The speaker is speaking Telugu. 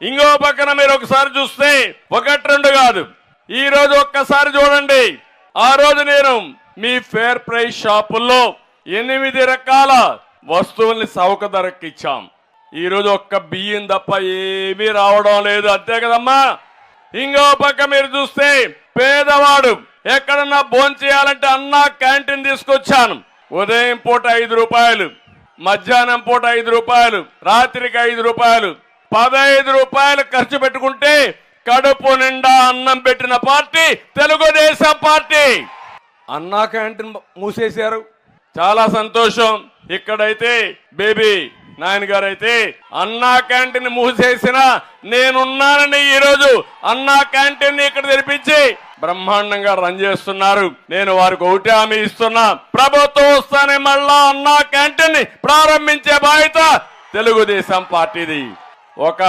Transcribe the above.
ఇంకో పక్కన మీరు ఒకసారి చూస్తే ఒకటి రెండు కాదు, ఈ రోజు ఒక్కసారి చూడండి. ఆ రోజు నేను మీ ఫేర్ ప్రైస్ షాపుల్లో 8 రకాల వస్తువుల్ని చౌక ధరకి ఇచ్చాం. ఈ రోజు ఒక్క బియ్యం తప్ప ఏమీ రావడం లేదు, అంతే కదమ్మా. ఇంకో పక్క మీరు చూస్తే పేదవాడు ఎక్కడన్నా భోంచేయాలంటే అన్నా క్యాంటీన్ తీసుకొచ్చాను. ఉదయం పూట 5 రూపాయలు, మధ్యాహ్నం పూట 5 రూపాయలు, రాత్రికి 5 రూపాయలు, 15 రూపాయలు ఖర్చు పెట్టుకుంటే కడుపు నిండా అన్నం పెట్టిన పార్టీ తెలుగుదేశం పార్టీ. అన్నా క్యాంటీన్ మూసేశారు, చాలా సంతోషం. ఇక్కడైతే బేబీ నాయన గారు అయితే అన్నా క్యాంటీన్ మూసేసిన నేనున్నానని ఈరోజు అన్నా క్యాంటీన్ ఇక్కడ తెరిపించి బ్రహ్మాండంగా రన్ చేస్తున్నారు. నేను వారికి ఒకటే హామీ ఇస్తున్నా, ప్రభుత్వం వస్తానే మళ్ళా అన్నా క్యాంటీన్ ప్రారంభించే బాధ్యత తెలుగుదేశం పార్టీది. ఒక